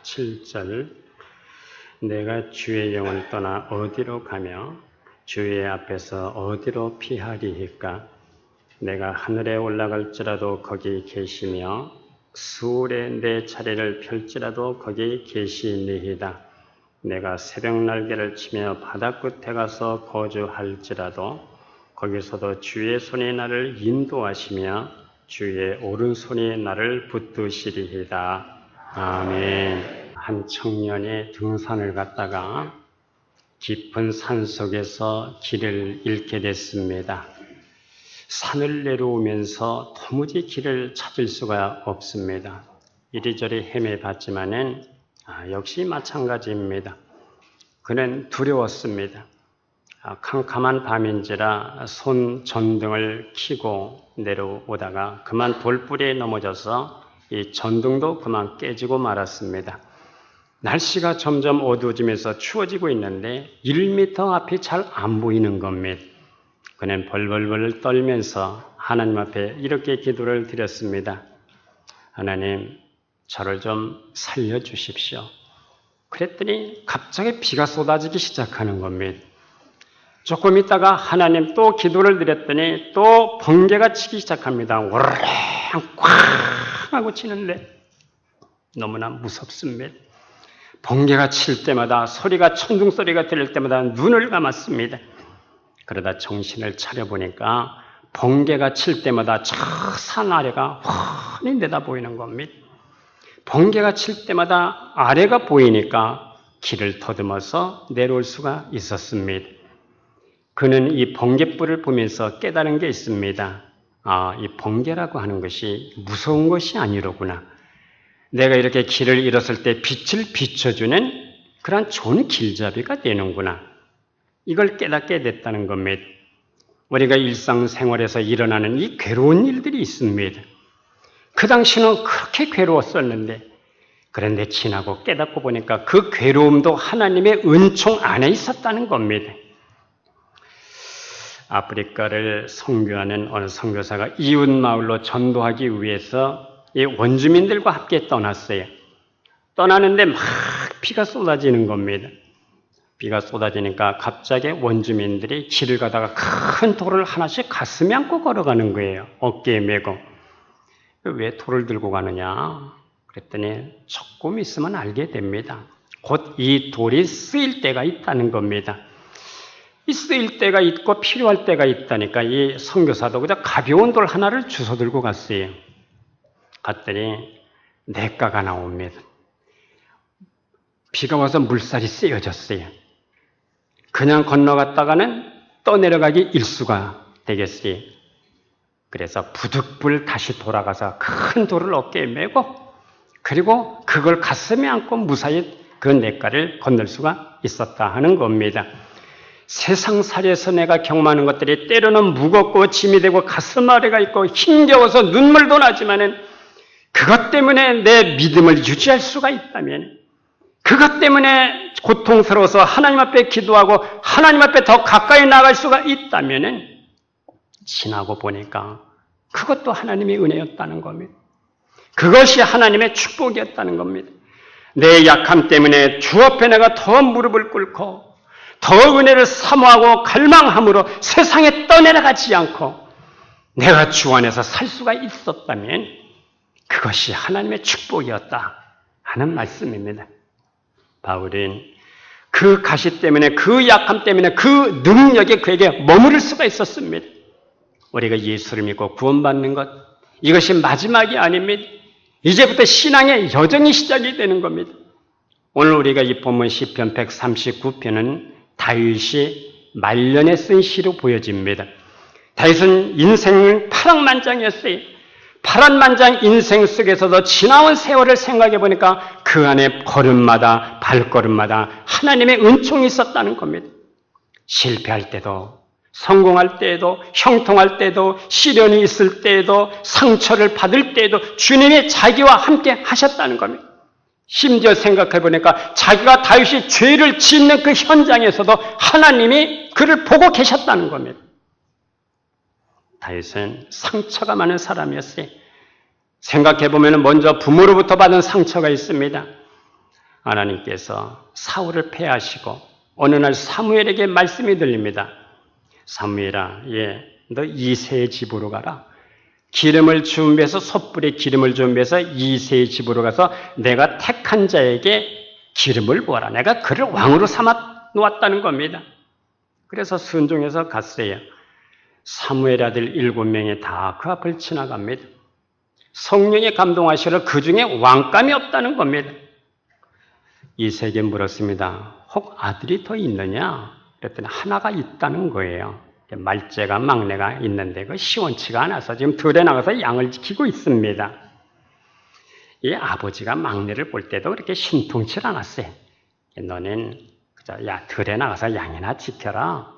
7절 내가 주의 영을 떠나 어디로 가며 주의 앞에서 어디로 피하리이까? 내가 하늘에 올라갈지라도 거기 계시며 수울에 내 자리를 펼지라도 거기 계시니이다. 내가 새벽 날개를 치며 바다 끝에 가서 거주할지라도 거기서도 주의 손이 나를 인도하시며 주의 오른손이 나를 붙드시리이다. 아멘. 한 청년이 등산을 갔다가 깊은 산 속에서 길을 잃게 됐습니다. 산을 내려오면서 도무지 길을 찾을 수가 없습니다. 이리저리 헤매봤지만은 역시 마찬가지입니다. 그는 두려웠습니다. 캄캄한 밤인지라 손 전등을 켜고 내려오다가 그만 돌뿌리에 넘어져서 이 전등도 그만 깨지고 말았습니다. 날씨가 점점 어두워지면서 추워지고 있는데 1m 앞이 잘 안 보이는 겁니다. 그는 벌벌벌 떨면서 하나님 앞에 이렇게 기도를 드렸습니다. 하나님, 저를 좀 살려주십시오. 그랬더니 갑자기 비가 쏟아지기 시작하는 겁니다. 조금 있다가 하나님 또 기도를 드렸더니 또 번개가 치기 시작합니다. 오르렁 꽝 하고 치는데 너무나 무섭습니다. 번개가 칠 때마다 소리가 천둥소리가 들릴 때마다 눈을 감았습니다. 그러다 정신을 차려보니까 번개가 칠 때마다 저 산 아래가 훤히 내다 보이는 겁니다. 번개가 칠 때마다 아래가 보이니까 길을 더듬어서 내려올 수가 있었습니다. 그는 이 번갯불을 보면서 깨달은 게 있습니다. 이 번개라고 하는 것이 무서운 것이 아니로구나. 내가 이렇게 길을 잃었을 때 빛을 비춰주는 그런 좋은 길잡이가 되는구나. 이걸 깨닫게 됐다는 겁니다. 우리가 일상생활에서 일어나는 이 괴로운 일들이 있습니다. 그 당시는 그렇게 괴로웠었는데 그런데 지나고 깨닫고 보니까 그 괴로움도 하나님의 은총 안에 있었다는 겁니다. 아프리카를 선교하는 어느 선교사가 이웃 마을로 전도하기 위해서 이 원주민들과 함께 떠났어요. 떠나는데 막 비가 쏟아지는 겁니다. 비가 쏟아지니까 갑자기 원주민들이 길을 가다가 큰 돌을 하나씩 가슴에 안고 걸어가는 거예요. 어깨에 메고. 왜 돌을 들고 가느냐? 그랬더니 조금 있으면 알게 됩니다. 곧 이 돌이 쓰일 때가 있다는 겁니다. 이 쓰일 때가 있고 필요할 때가 있다니까 이 선교사도 그저 가벼운 돌 하나를 주워 들고 갔어요. 갔더니 냇가가 나옵니다. 비가 와서 물살이 세어졌어요. 그냥 건너갔다가는 떠내려가기 일수가 되겠어요. 그래서 부득불 다시 돌아가서 큰 돌을 어깨에 메고 그리고 그걸 가슴에 안고 무사히 그 냇가를 건널 수가 있었다 하는 겁니다. 세상살이에서 내가 경험하는 것들이 때로는 무겁고 짐이 되고 가슴 아래가 있고 힘겨워서 눈물도 나지만은 그것 때문에 내 믿음을 유지할 수가 있다면, 그것 때문에 고통스러워서 하나님 앞에 기도하고 하나님 앞에 더 가까이 나갈 수가 있다면 지나고 보니까 그것도 하나님의 은혜였다는 겁니다. 그것이 하나님의 축복이었다는 겁니다. 내 약함 때문에 주 앞에 내가 더 무릎을 꿇고 더 은혜를 사모하고 갈망함으로 세상에 떠내려가지 않고 내가 주 안에서 살 수가 있었다면 그것이 하나님의 축복이었다 하는 말씀입니다. 바울은 그 가시 때문에 그 약함 때문에 그 능력이 그에게 머무를 수가 있었습니다. 우리가 예수를 믿고 구원받는 것, 이것이 마지막이 아닙니다. 이제부터 신앙의 여정이 시작이 되는 겁니다. 오늘 우리가 이 본문 시편 139편은 다윗이 말년에 쓴 시로 보여집니다. 다윗은 인생은 파란만장이었어요. 파란만장 인생 속에서도 지나온 세월을 생각해 보니까 그 안에 걸음마다 발걸음마다 하나님의 은총이 있었다는 겁니다. 실패할 때도 성공할 때에도 형통할 때도 시련이 있을 때에도 상처를 받을 때에도 주님이 자기와 함께 하셨다는 겁니다. 심지어 생각해 보니까 자기가 다윗이 죄를 짓는 그 현장에서도 하나님이 그를 보고 계셨다는 겁니다. 다윗은 상처가 많은 사람이었어요. 생각해 보면 먼저 부모로부터 받은 상처가 있습니다. 하나님께서 사울을 패하시고 어느 날 사무엘에게 말씀이 들립니다. 사무엘아, 너 이새의 집으로 가라. 기름을 준비해서 솥불에 기름을 준비해서 이새의 집으로 가서 내가 택한 자에게 기름을 부어라. 내가 그를 왕으로 삼아 놓았다는 겁니다. 그래서 순종해서 갔어요. 사무엘 아들 7명이 다 그 앞을 지나갑니다. 성령에 감동하시러 그 중에 왕감이 없다는 겁니다. 이새에게 물었습니다. 혹 아들이 더 있느냐? 그랬더니 하나가 있다는 거예요. 말째가 막내가 있는데 그 시원치가 않아서 지금 들에 나가서 양을 지키고 있습니다. 이 아버지가 막내를 볼 때도 그렇게 신통치 않았어요. 너는 들에 나가서 양이나 지켜라.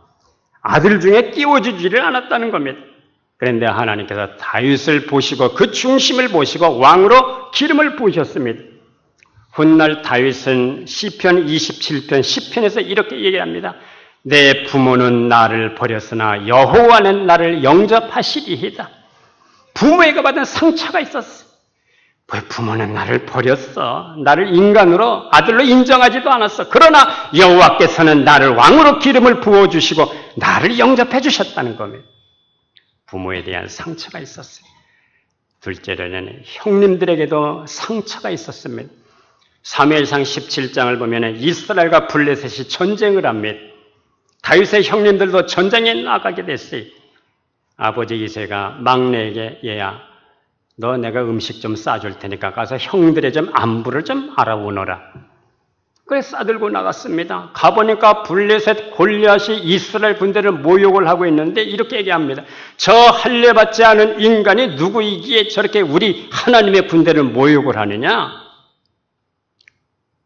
아들 중에 끼워주지를 않았다는 겁니다. 그런데 하나님께서 다윗을 보시고 그 중심을 보시고 왕으로 기름을 부으셨습니다. 훗날 다윗은 시편 27편 10편에서 이렇게 얘기합니다. 내 부모는 나를 버렸으나 여호와는 나를 영접하시리이다. 부모에게 받은 상처가 있었어. 왜 부모는 나를 버렸어? 나를 인간으로 아들로 인정하지도 않았어. 그러나 여호와께서는 나를 왕으로 기름을 부어주시고 나를 영접해 주셨다는 겁니다. 부모에 대한 상처가 있었어요. 둘째로는 형님들에게도 상처가 있었습니다. 사무엘상 17장을 보면 이스라엘과 블레셋이 전쟁을 합니다. 다윗의 형님들도 전쟁에 나가게 됐어요. 아버지 이새가 막내에게 얘야, 너 내가 음식 좀 싸줄 테니까 가서 형들의 좀 안부를 좀 알아오너라. 그래서 싸들고 나갔습니다. 가보니까 블레셋 골리앗이 이스라엘 군대를 모욕을 하고 있는데 이렇게 얘기합니다. 저 할례받지 않은 인간이 누구이기에 저렇게 우리 하나님의 군대를 모욕을 하느냐?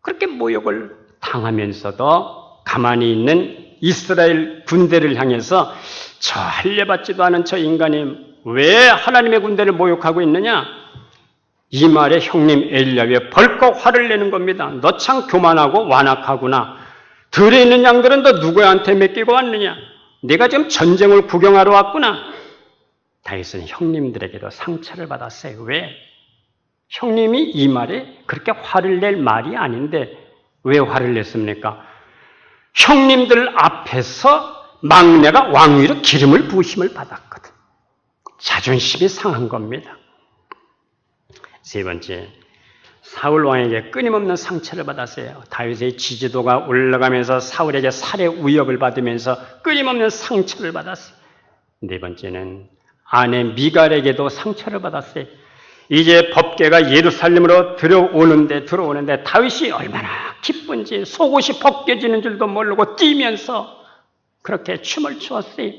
그렇게 모욕을 당하면서도 가만히 있는 이스라엘 군대를 향해서 저 할례받지도 않은 저 인간이 왜 하나님의 군대를 모욕하고 있느냐? 이 말에 형님 엘리야가 벌컥 화를 내는 겁니다. 너 참 교만하고 완악하구나. 들에 있는 양들은 너 누구한테 맡기고 왔느냐? 네가 지금 전쟁을 구경하러 왔구나. 다윗은 형님들에게도 상처를 받았어요. 왜? 형님이 이 말에 그렇게 화를 낼 말이 아닌데 왜 화를 냈습니까? 형님들 앞에서 막내가 왕위로 기름을 부으심을 받았거든. 자존심이 상한 겁니다. 세 번째, 사울 왕에게 끊임없는 상처를 받았어요. 다윗의 지지도가 올라가면서 사울에게 살해 위협을 받으면서 끊임없는 상처를 받았어요. 네 번째는 아내 미갈에게도 상처를 받았어요. 이제 법궤가 예루살렘으로 들어오는데 다윗이 얼마나 기쁜지 속옷이 벗겨지는 줄도 모르고 뛰면서 그렇게 춤을 추었어요.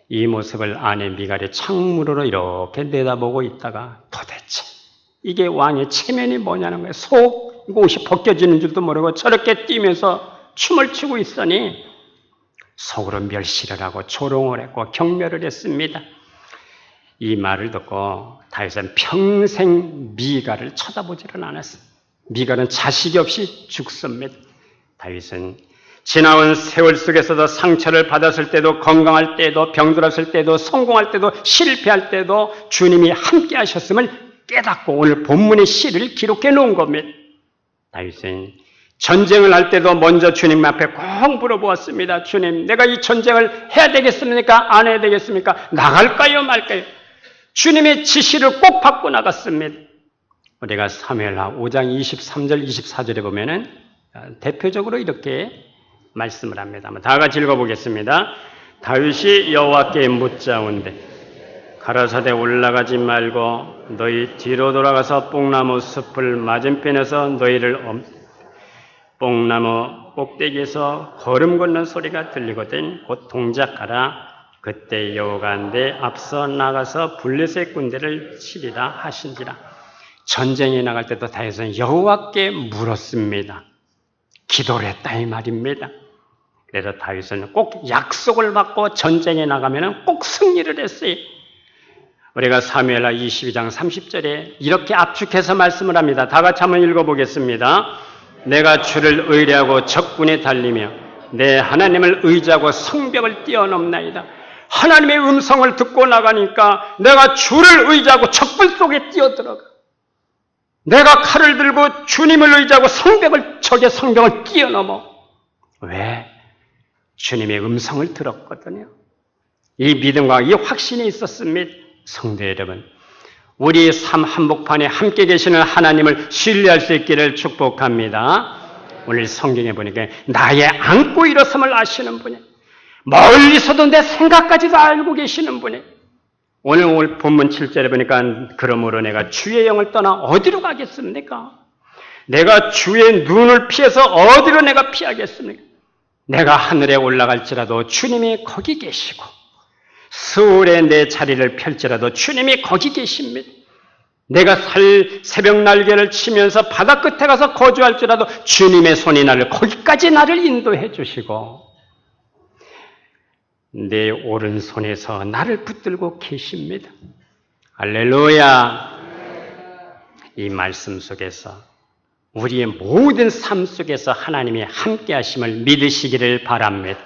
이 모습을 아내 미갈이 창문으로 이렇게 내다보고 있다가 도대체 이게 왕의 체면이 뭐냐는 거예요. 속옷이 벗겨지는 줄도 모르고 저렇게 뛰면서 춤을 추고 있으니 속으로 멸시를 하고 조롱을 했고 경멸을 했습니다. 이 말을 듣고 다윗은 평생 미갈을 쳐다보지를 않았어요. 미갈은 자식이 없이 죽습니다. 다윗은 지나온 세월 속에서도 상처를 받았을 때도 건강할 때도 병들었을 때도 성공할 때도 실패할 때도 주님이 함께 하셨음을 깨닫고 오늘 본문의 시를 기록해 놓은 겁니다. 다윗은 전쟁을 할 때도 먼저 주님 앞에 꼭 물어보았습니다. 주님, 내가 이 전쟁을 해야 되겠습니까? 안 해야 되겠습니까? 나갈까요? 말까요? 주님의 지시를 꼭 받고 나갔습니다. 우리가 사무엘하 5장 23절, 24절에 보면은 대표적으로 이렇게 말씀을 합니다. 한번 다 같이 읽어보겠습니다. 다윗이 여호와께 묻자온대 가라사대 올라가지 말고 너희 뒤로 돌아가서 뽕나무 숲을 맞은편에서 너희를 뽕나무 꼭대기에서 걸음 걷는 소리가 들리거든 곧 동작하라. 그때 여호와가 내 앞서 나가서 블레셋 군대를 치리라 하신지라. 전쟁에 나갈 때도 다윗은 여호와께 물었습니다. 기도를 했다 이 말입니다. 그래서 다윗은 꼭 약속을 받고 전쟁에 나가면 꼭 승리를 했어요. 우리가 사무엘하 22장 30절에 이렇게 압축해서 말씀을 합니다. 다 같이 한번 읽어보겠습니다. 내가 주를 의뢰하고 적군에 달리며 내 하나님을 의지하고 성벽을 뛰어넘나이다. 하나님의 음성을 듣고 나가니까 내가 주를 의지하고 적군 속에 뛰어들어가. 내가 칼을 들고 주님을 의지하고 성벽을 적의 성경을 뛰어넘어. 왜? 주님의 음성을 들었거든요. 이 믿음과 이 확신이 있었습니다. 성도 여러분, 우리 삶 한복판에 함께 계시는 하나님을 신뢰할 수 있기를 축복합니다. 오늘 성경에 보니까 나의 안고 일어섬을 아시는 분이, 멀리서도 내 생각까지도 알고 계시는 분이, 오늘 본문 7절에 보니까 그러므로 내가 주의 영을 떠나 어디로 가겠습니까? 내가 주의 눈을 피해서 어디로 내가 피하겠습니까? 내가 하늘에 올라갈지라도 주님이 거기 계시고 스올에 내 자리를 펼지라도 주님이 거기 계십니다. 내가 새벽 날개를 치면서 바다 끝에 가서 거주할지라도 주님의 손이 나를 거기까지 나를 인도해 주시고 내 오른손에서 나를 붙들고 계십니다. 할렐루야. 이 말씀 속에서 우리의 모든 삶 속에서 하나님의 함께 하심을 믿으시기를 바랍니다.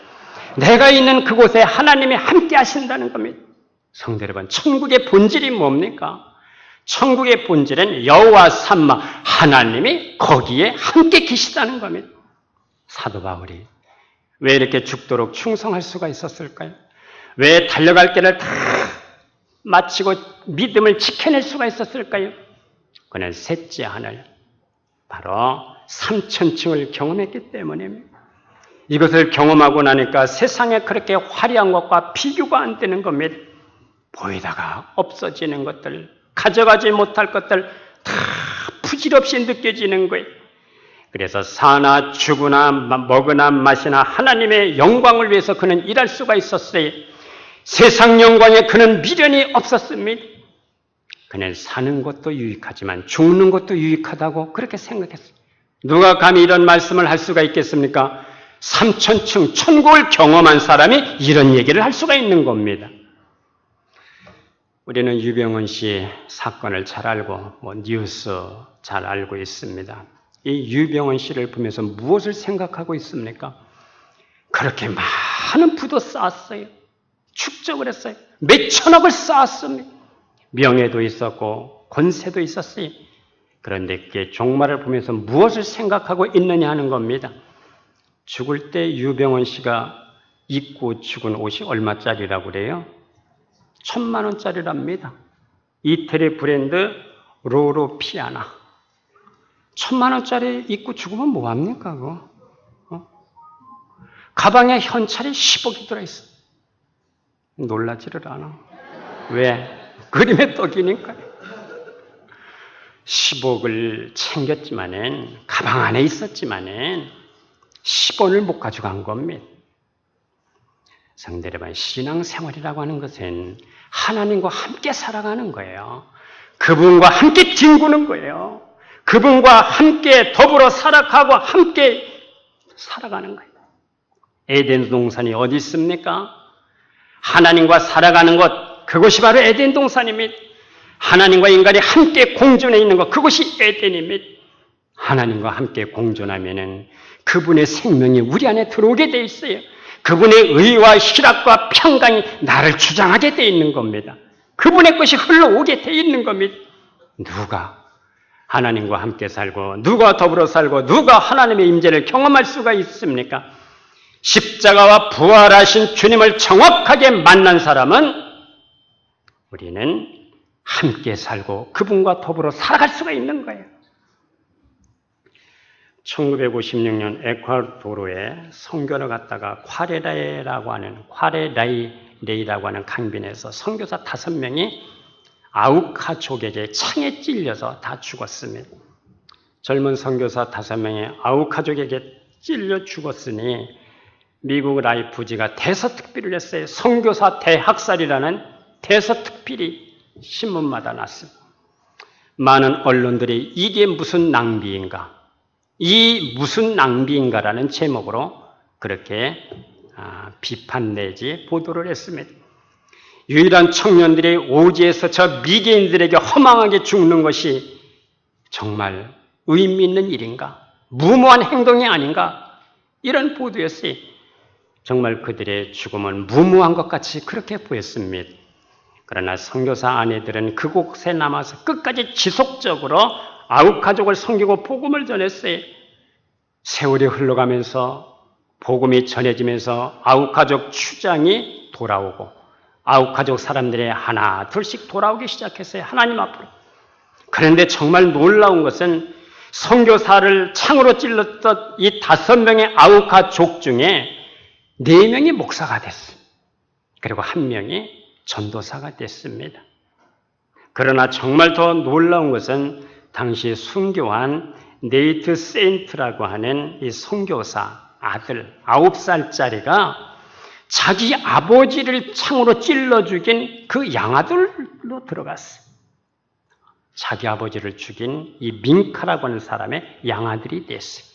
내가 있는 그곳에 하나님이 함께 하신다는 겁니다. 성도 여러분, 천국의 본질이 뭡니까? 천국의 본질은 여호와 삼마 하나님이 거기에 함께 계시다는 겁니다. 사도 바울이 왜 이렇게 죽도록 충성할 수가 있었을까요? 왜 달려갈 길을 다 마치고 믿음을 지켜낼 수가 있었을까요? 그는 셋째 하늘, 바로 3000층을 경험했기 때문입니다. 이것을 경험하고 나니까 세상에 그렇게 화려한 것과 비교가 안 되는 겁니다. 보이다가 없어지는 것들, 가져가지 못할 것들 다 부질없이 느껴지는 거예요. 그래서 사나 죽으나 먹으나 마시나 하나님의 영광을 위해서 그는 일할 수가 있었어요. 세상 영광에 그는 미련이 없었습니다. 그는 사는 것도 유익하지만 죽는 것도 유익하다고 그렇게 생각했어요. 누가 감히 이런 말씀을 할 수가 있겠습니까? 3000층 천국을 경험한 사람이 이런 얘기를 할 수가 있는 겁니다. 우리는 유병헌 씨 사건을 잘 알고 뉴스 잘 알고 있습니다. 이 유병헌 씨를 보면서 무엇을 생각하고 있습니까? 그렇게 많은 부도 쌓았어요. 축적을 했어요. 몇 천억을 쌓았습니다. 명예도 있었고 권세도 있었어요. 그런데 그게 종말을 보면서 무엇을 생각하고 있느냐 하는 겁니다. 죽을 때 유병헌 씨가 입고 죽은 옷이 얼마짜리라고 그래요? 1000만 원짜리랍니다. 이태리 브랜드 로로 피아나. 1000만 원짜리 입고 죽으면 뭐합니까 그거? 가방에 현찰이 10억이 들어있어. 놀라지를 않아. 왜? 그림의 떡이니까요. 10억을 챙겼지만은 가방 안에 있었지만은 10원을 못 가져간 겁니다. 성도 여러분, 신앙생활이라고 하는 것은 하나님과 함께 살아가는 거예요. 그분과 함께 뒹구는 거예요. 그분과 함께 더불어 살아가고 함께 살아가는 거예요. 에덴 동산이 어디 있습니까? 하나님과 살아가는 것, 그것이 바로 에덴 동산입니다. 하나님과 인간이 함께 공존해 있는 것, 그것이 에덴입니다. 하나님과 함께 공존하면은 그분의 생명이 우리 안에 들어오게 돼 있어요. 그분의 의와 희락과 평강이 나를 주장하게 돼 있는 겁니다. 그분의 것이 흘러오게 돼 있는 겁니다. 누가 하나님과 함께 살고 누가 더불어 살고 누가 하나님의 임재를 경험할 수가 있습니까? 십자가와 부활하신 주님을 정확하게 만난 사람은 우리는 함께 살고 그분과 더불어 살아갈 수가 있는 거예요. 1956년 에콰도르에 선교를 갔다가 콰레라이라고 하는 강빈에서 선교사 5명이 아우카족에게 창에 찔려서 다 죽었습니다. 젊은 선교사 5명이 아우카족에게 찔려 죽었으니 미국 라이프지가 대서특필을 했어요. 선교사 대학살이라는 대서특필이 신문마다 났습니다. 많은 언론들이 이게 무슨 낭비인가? 이 무슨 낭비인가라는 제목으로 그렇게 비판 내지 보도를 했습니다. 유일한 청년들이 오지에서 저 미개인들에게 허망하게 죽는 것이 정말 의미 있는 일인가? 무모한 행동이 아닌가? 이런 보도였어요. 정말 그들의 죽음은 무모한 것 같이 그렇게 보였습니다. 그러나 선교사 아내들은 그곳에 남아서 끝까지 지속적으로 아웃가족을 섬기고 복음을 전했어요. 세월이 흘러가면서 복음이 전해지면서 아웃가족 추장이 돌아오고 아웃가족 사람들이 하나 둘씩 돌아오기 시작했어요. 하나님 앞으로. 그런데 정말 놀라운 것은 선교사를 창으로 찔렀던 이 5명의 아웃가족 중에 4명이 목사가 됐어요. 그리고 1명이 전도사가 됐습니다. 그러나 정말 더 놀라운 것은 당시 순교한 네이트 세인트라고 하는 이 선교사 아들 9살짜리가 자기 아버지를 창으로 찔러 죽인 그 양아들로 들어갔어요. 자기 아버지를 죽인 이 민카라고 하는 사람의 양아들이 됐어요.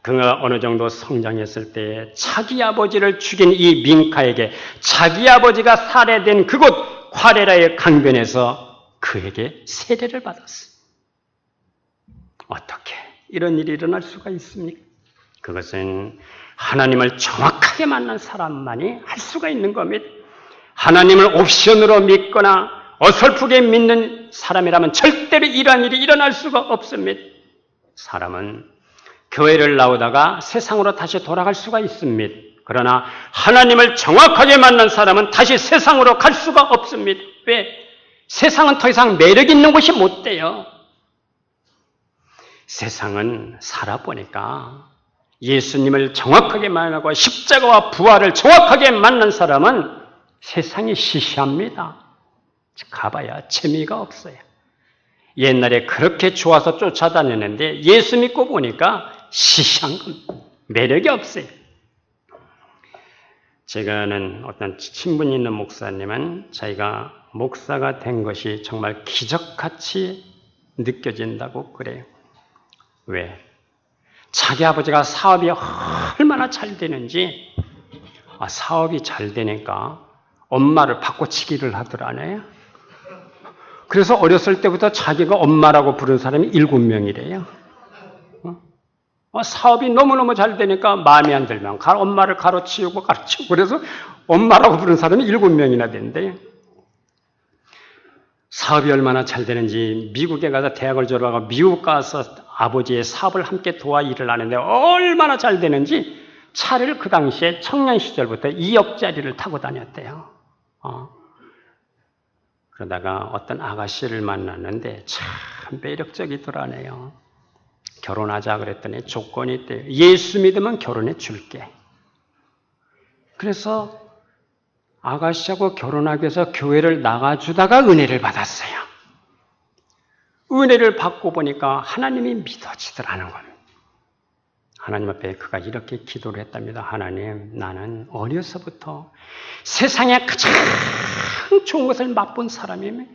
그가 어느 정도 성장했을 때 자기 아버지를 죽인 이 민카에게 자기 아버지가 살해된 그곳 과레라의 강변에서 그에게 세례를 받았어요. 어떻게 이런 일이 일어날 수가 있습니까? 그것은 하나님을 정확하게 만난 사람만이 할 수가 있는 겁니다. 하나님을 옵션으로 믿거나 어설프게 믿는 사람이라면 절대로 이러한 일이 일어날 수가 없습니다. 사람은 교회를 나오다가 세상으로 다시 돌아갈 수가 있습니다. 그러나 하나님을 정확하게 만난 사람은 다시 세상으로 갈 수가 없습니다. 왜? 세상은 더 이상 매력 있는 곳이 못 돼요. 세상은 살아보니까 예수님을 정확하게 만나고 십자가와 부활을 정확하게 만난 사람은 세상이 시시합니다. 가봐야 재미가 없어요. 옛날에 그렇게 좋아서 쫓아다녔는데 예수 믿고 보니까 시시한 겁니다. 매력이 없어요. 제가 아는 어떤 친분 있는 목사님은 자기가 목사가 된 것이 정말 기적같이 느껴진다고 그래요. 왜? 자기 아버지가 사업이 얼마나 잘 되는지 사업이 잘 되니까 엄마를 바꿔치기를 하더라네요. 그래서 어렸을 때부터 자기가 엄마라고 부른 사람이 7명이래요. 사업이 너무너무 잘 되니까 마음에 안 들면 엄마를 가로치우고 그래서 엄마라고 부른 사람이 7명이나 된대요. 사업이 얼마나 잘 되는지 미국에 가서 대학을 졸업하고 미국 가서 아버지의 사업을 함께 도와 일을 하는데 얼마나 잘 되는지 차를 그 당시에 청년 시절부터 2억짜리를 타고 다녔대요. 그러다가 어떤 아가씨를 만났는데 참 매력적이더라네요. 결혼하자 그랬더니 조건이 있대요. 예수 믿으면 결혼해 줄게. 그래서 아가씨하고 결혼하기 위해서 교회를 나가주다가 은혜를 받았어요. 은혜를 받고 보니까 하나님이 믿어지더라는 겁니다. 하나님 앞에 그가 이렇게 기도를 했답니다. 하나님, 나는 어려서부터 세상에 가장 좋은 것을 맛본 사람입니다.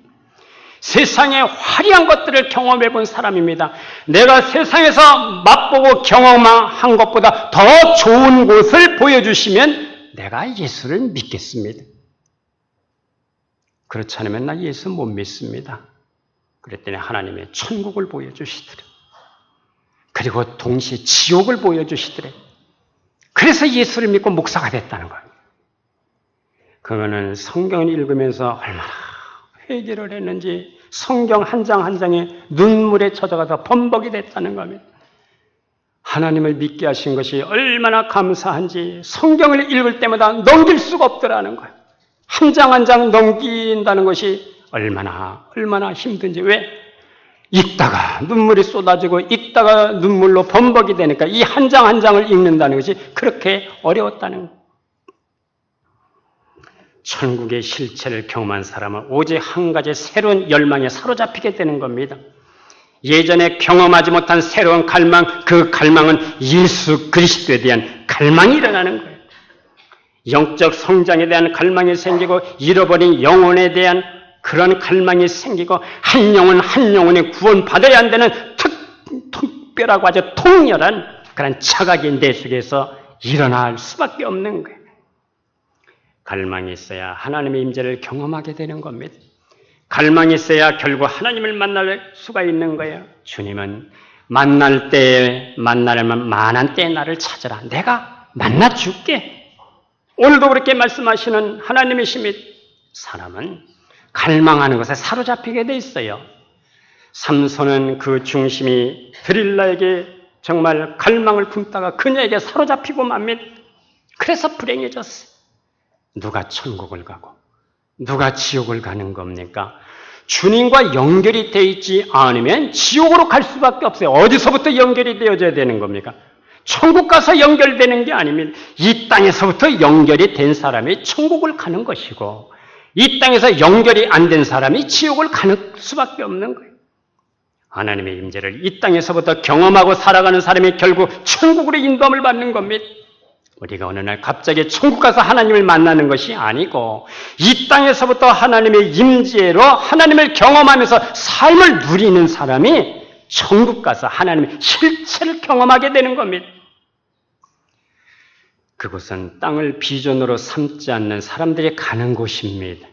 세상의 화려한 것들을 경험해 본 사람입니다. 내가 세상에서 맛보고 경험한 것보다 더 좋은 곳을 보여주시면 내가 예수를 믿겠습니다. 그렇지 않으면 나 예수 못 믿습니다. 그랬더니 하나님의 천국을 보여주시더래. 그리고 동시에 지옥을 보여주시더래. 그래서 예수를 믿고 목사가 됐다는 거예요. 그거는 성경을 읽으면서 얼마나 회개를 했는지 성경 한 장 한 장에 눈물에 젖어가서 범벅이 됐다는 겁니다. 하나님을 믿게 하신 것이 얼마나 감사한지 성경을 읽을 때마다 넘길 수가 없더라는 거예요. 한 장 한 장 넘긴다는 것이 얼마나 힘든지. 왜? 읽다가 눈물이 쏟아지고 읽다가 눈물로 범벅이 되니까 이 한 장 한 장을 읽는다는 것이 그렇게 어려웠다는 거예요. 천국의 실체를 경험한 사람은 오직 한 가지 새로운 열망에 사로잡히게 되는 겁니다. 예전에 경험하지 못한 새로운 갈망, 그 갈망은 예수 그리스도에 대한 갈망이 일어나는 거예요. 영적 성장에 대한 갈망이 생기고 잃어버린 영혼에 대한 그런 갈망이 생기고 한 영혼 한 영혼이 구원받아야 한다는 특별하고 아주 통렬한 그런 자각이 내 속에서 일어날 수밖에 없는 거예요. 갈망이 있어야 하나님의 임재를 경험하게 되는 겁니다. 갈망이 있어야 결국 하나님을 만날 수가 있는 거예요. 주님은 만나려면 만한 때에 나를 찾으라. 내가 만나줄게. 오늘도 그렇게 말씀하시는 하나님이십니다. 사람은 갈망하는 것에 사로잡히게 돼 있어요. 삼손은 그 중심이 드릴라에게 정말 갈망을 품다가 그녀에게 사로잡히고 맙니다. 그래서 불행해졌어요. 누가 천국을 가고 누가 지옥을 가는 겁니까? 주님과 연결이 되어 있지 않으면 지옥으로 갈 수밖에 없어요. 어디서부터 연결이 되어져야 되는 겁니까? 천국 가서 연결되는 게 아니면 이 땅에서부터 연결이 된 사람이 천국을 가는 것이고 이 땅에서 연결이 안 된 사람이 지옥을 가는 수밖에 없는 거예요. 하나님의 임재를 이 땅에서부터 경험하고 살아가는 사람이 결국 천국으로 인도함을 받는 겁니다. 우리가 어느 날 갑자기 천국 가서 하나님을 만나는 것이 아니고 이 땅에서부터 하나님의 임재로 하나님을 경험하면서 삶을 누리는 사람이 천국 가서 하나님의 실체를 경험하게 되는 겁니다. 그곳은 땅을 비전으로 삼지 않는 사람들이 가는 곳입니다.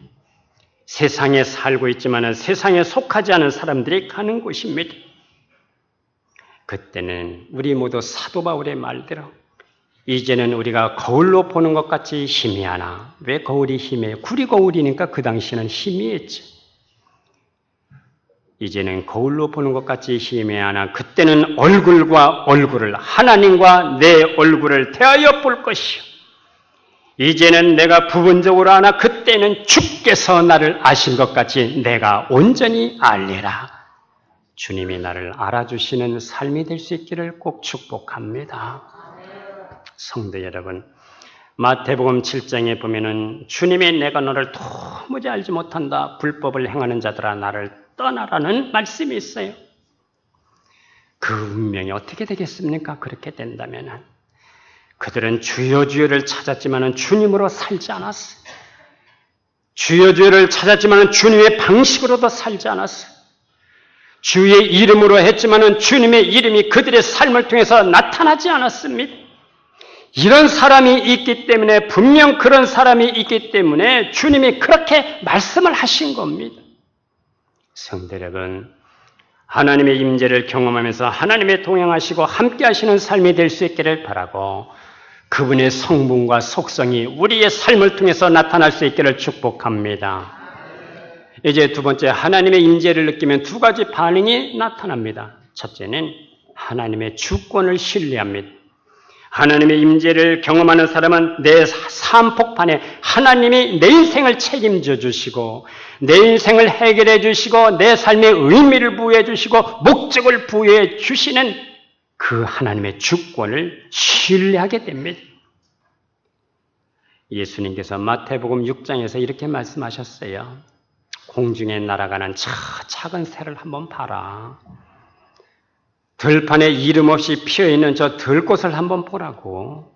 세상에 살고 있지만 세상에 속하지 않은 사람들이 가는 곳입니다. 그때는 우리 모두 사도 바울의 말대로 이제는 우리가 거울로 보는 것 같이 희미하나. 왜 거울이 희미해요? 구리 거울이니까 그 당시에는 희미했지. 이제는 거울로 보는 것 같이 희미하나 그때는 얼굴과 얼굴을 하나님과 내 얼굴을 대하여 볼 것이요. 이제는 내가 부분적으로 아나 그때는 주께서 나를 아신 것 같이 내가 온전히 알리라. 주님이 나를 알아주시는 삶이 될 수 있기를 꼭 축복합니다. 성도 여러분, 마태복음 7장에 보면은 주님이 내가 너를 도무지 알지 못한다. 불법을 행하는 자들아 나를 떠나라는 말씀이 있어요. 그 운명이 어떻게 되겠습니까? 그렇게 된다면 그들은 주여 주여를 찾았지만 주님으로 살지 않았어요. 주여 주여를 찾았지만 주님의 방식으로도 살지 않았어요. 주의 이름으로 했지만 주님의 이름이 그들의 삶을 통해서 나타나지 않았습니다. 이런 사람이 있기 때문에 분명 그런 사람이 있기 때문에 주님이 그렇게 말씀을 하신 겁니다. 성도 여러분, 하나님의 임재를 경험하면서 하나님의 동행하시고 함께 하시는 삶이 될 수 있기를 바라고 그분의 성분과 속성이 우리의 삶을 통해서 나타날 수 있기를 축복합니다. 이제 두 번째, 하나님의 임재를 느끼면 두 가지 반응이 나타납니다. 첫째는 하나님의 주권을 신뢰합니다. 하나님의 임재를 경험하는 사람은 내 삶 폭판에 하나님이 내 인생을 책임져 주시고 내 인생을 해결해 주시고 내 삶에 의미를 부여해 주시고 목적을 부여해 주시는 그 하나님의 주권을 신뢰하게 됩니다. 예수님께서 마태복음 6장에서 이렇게 말씀하셨어요. 공중에 날아가는 저 작은 새를 한번 봐라. 들판에 이름 없이 피어있는 저 들꽃을 한번 보라고.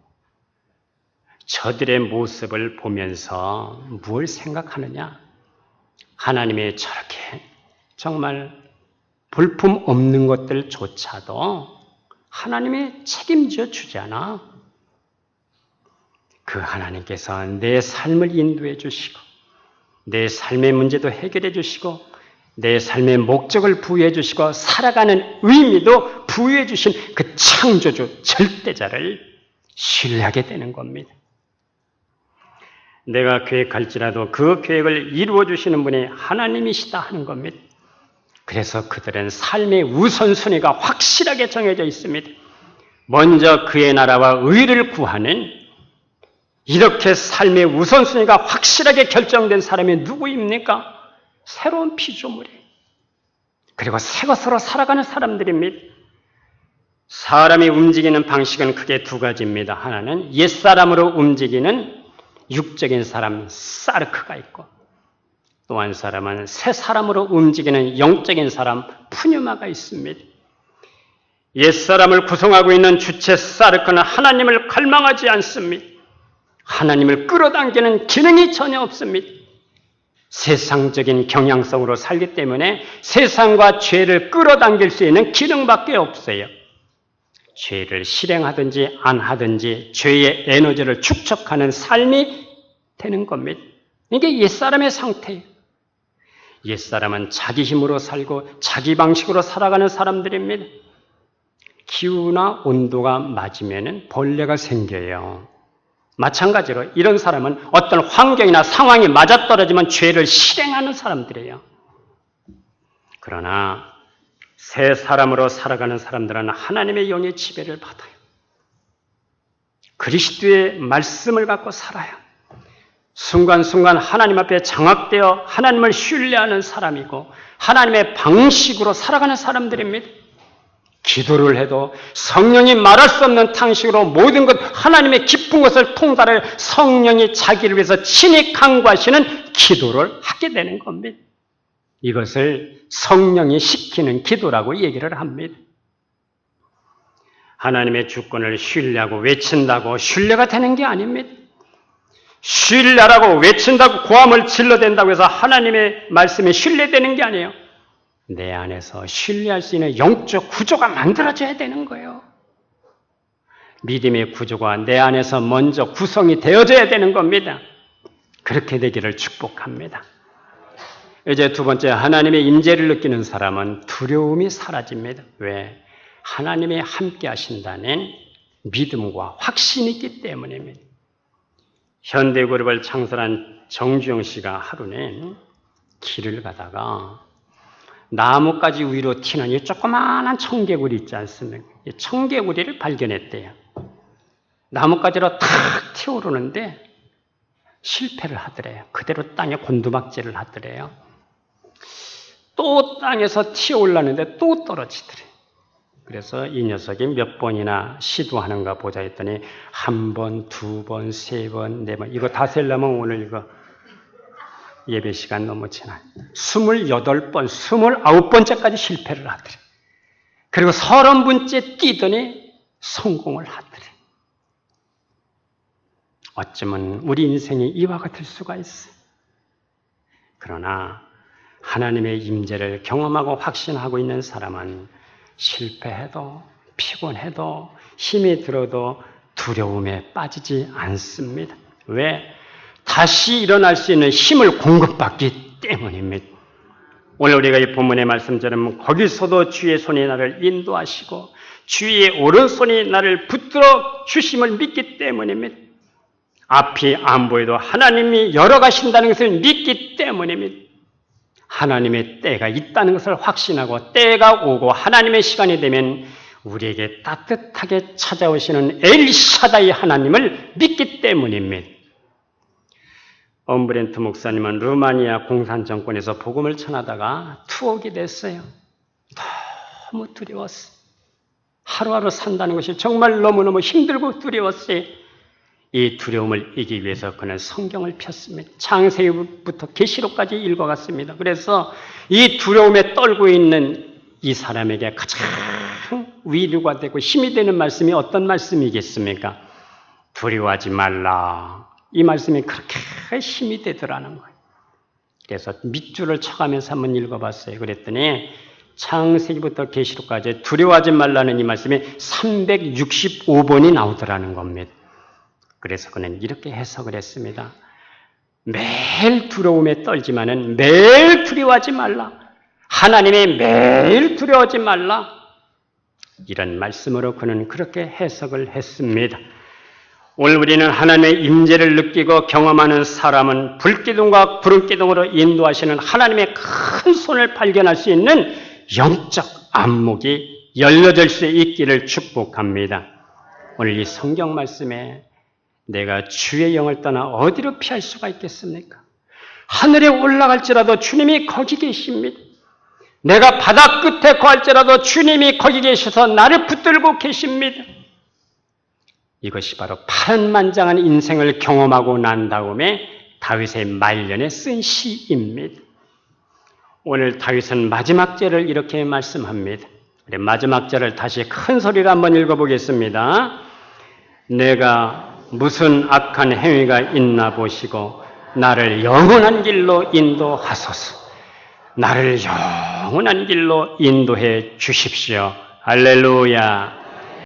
저들의 모습을 보면서 무엇을 생각하느냐? 하나님의 저렇게 정말 볼품 없는 것들조차도 하나님이 책임져 주잖아. 그 하나님께서 내 삶을 인도해 주시고 내 삶의 문제도 해결해 주시고 내 삶의 목적을 부여해 주시고 살아가는 의미도 부여해 주신 그 창조주 절대자를 신뢰하게 되는 겁니다. 내가 계획할지라도 그 계획을 이루어 주시는 분이 하나님이시다 하는 겁니다. 그래서 그들은 삶의 우선순위가 확실하게 정해져 있습니다. 먼저 그의 나라와 의를 구하는 이렇게 삶의 우선순위가 확실하게 결정된 사람이 누구입니까? 새로운 피조물이에요. 그리고 새 것으로 살아가는 사람들입니다. 사람이 움직이는 방식은 크게 두 가지입니다. 하나는 옛사람으로 움직이는 육적인 사람 사르크가 있고 또 한 사람은 새 사람으로 움직이는 영적인 사람 푸뉴마가 있습니다. 옛사람을 구성하고 있는 주체 사르크는 하나님을 갈망하지 않습니다. 하나님을 끌어당기는 기능이 전혀 없습니다. 세상적인 경향성으로 살기 때문에 세상과 죄를 끌어당길 수 있는 기능밖에 없어요. 죄를 실행하든지 안 하든지 죄의 에너지를 축적하는 삶이 되는 겁니다. 이게 옛사람의 상태예요. 옛사람은 자기 힘으로 살고 자기 방식으로 살아가는 사람들입니다. 기후나 온도가 맞으면 벌레가 생겨요. 마찬가지로 이런 사람은 어떤 환경이나 상황이 맞아떨어지면 죄를 실행하는 사람들이에요. 그러나 새 사람으로 살아가는 사람들은 하나님의 영의 지배를 받아요. 그리스도의 말씀을 갖고 살아요. 순간순간 하나님 앞에 장악되어 하나님을 신뢰하는 사람이고 하나님의 방식으로 살아가는 사람들입니다. 기도를 해도 성령이 말할 수 없는 탕식으로 모든 것 하나님의 깊은 것을 통달해 성령이 자기를 위해서 친히 강구하시는 기도를 하게 되는 겁니다. 이것을 성령이 시키는 기도라고 얘기를 합니다. 하나님의 주권을 신뢰하고 외친다고 신뢰가 되는 게 아닙니다. 신뢰하라고 외친다고 고함을 질러댄다고 해서 하나님의 말씀에 신뢰되는 게 아니에요. 내 안에서 신뢰할 수 있는 영적 구조가 만들어져야 되는 거예요. 믿음의 구조가 내 안에서 먼저 구성이 되어져야 되는 겁니다. 그렇게 되기를 축복합니다. 이제 두 번째, 하나님의 임재를 느끼는 사람은 두려움이 사라집니다. 왜? 하나님이 함께 하신다는 믿음과 확신이 있기 때문입니다. 현대그룹을 창설한 정주영 씨가 하루는 길을 가다가 나뭇가지 위로 튀는 이 조그마한 청개구리 있지 않습니까? 이 청개구리를 발견했대요. 나뭇가지로 탁 튀어오르는데 실패를 하더래요. 그대로 땅에 곤두박질을 하더래요. 또 땅에서 튀어올랐는데 또 떨어지더래요. 그래서 이 녀석이 몇 번이나 시도하는가 보자 했더니 한 번, 두 번, 세 번, 네 번. 이거 다 세려면 오늘 이거 예배 시간 너무 지나요. 28번, 29번째까지 실패를 하더래. 그리고 30번째 뛰더니 성공을 하더래. 어쩌면 우리 인생이 이와 같을 수가 있어요. 그러나 하나님의 임재를 경험하고 확신하고 있는 사람은 실패해도 피곤해도 힘이 들어도 두려움에 빠지지 않습니다. 왜? 다시 일어날 수 있는 힘을 공급받기 때문입니다. 오늘 우리가 이 본문의 말씀처럼 거기서도 주의 손이 나를 인도하시고 주의 오른손이 나를 붙들어 주심을 믿기 때문입니다. 앞이 안 보여도 하나님이 열어가신다는 것을 믿기 때문입니다. 하나님의 때가 있다는 것을 확신하고 때가 오고 하나님의 시간이 되면 우리에게 따뜻하게 찾아오시는 엘샤다이 하나님을 믿기 때문입니다. 엄브렌트 목사님은 루마니아 공산정권에서 복음을 전하다가 투옥이 됐어요. 너무 두려웠어요. 하루하루 산다는 것이 정말 너무너무 힘들고 두려웠어요. 이 두려움을 이기기 위해서 그는 성경을 폈습니다. 창세기부터 계시록까지 읽어갔습니다. 그래서 이 두려움에 떨고 있는 이 사람에게 가장 위로가 되고 힘이 되는 말씀이 어떤 말씀이겠습니까? 두려워하지 말라. 이 말씀이 그렇게 힘이 되더라는 거예요. 그래서 밑줄을 쳐가면서 한번 읽어봤어요. 그랬더니 창세기부터 계시록까지 두려워하지 말라는 이 말씀이 365번이 나오더라는 겁니다. 그래서 그는 이렇게 해석을 했습니다. 매일 두려움에 떨지만은 매일 두려워하지 말라. 하나님의 매일 두려워하지 말라. 이런 말씀으로 그는 그렇게 해석을 했습니다. 오늘 우리는 하나님의 임재를 느끼고 경험하는 사람은 불기둥과 구름기둥으로 인도하시는 하나님의 큰 손을 발견할 수 있는 영적 안목이 열려질 수 있기를 축복합니다. 오늘 이 성경 말씀에 내가 주의 영을 떠나 어디로 피할 수가 있겠습니까? 하늘에 올라갈지라도 주님이 거기 계십니다. 내가 바다 끝에 거할지라도 주님이 거기 계셔서 나를 붙들고 계십니다. 이것이 바로 파란만장한 인생을 경험하고 난 다음에 다윗의 말년에 쓴 시입니다. 오늘 다윗은 마지막 절을 이렇게 말씀합니다. 마지막 절을 다시 큰 소리로 한번 읽어보겠습니다. 내가 무슨 악한 행위가 있나 보시고 나를 영원한 길로 인도하소서. 나를 영원한 길로 인도해 주십시오. 할렐루야.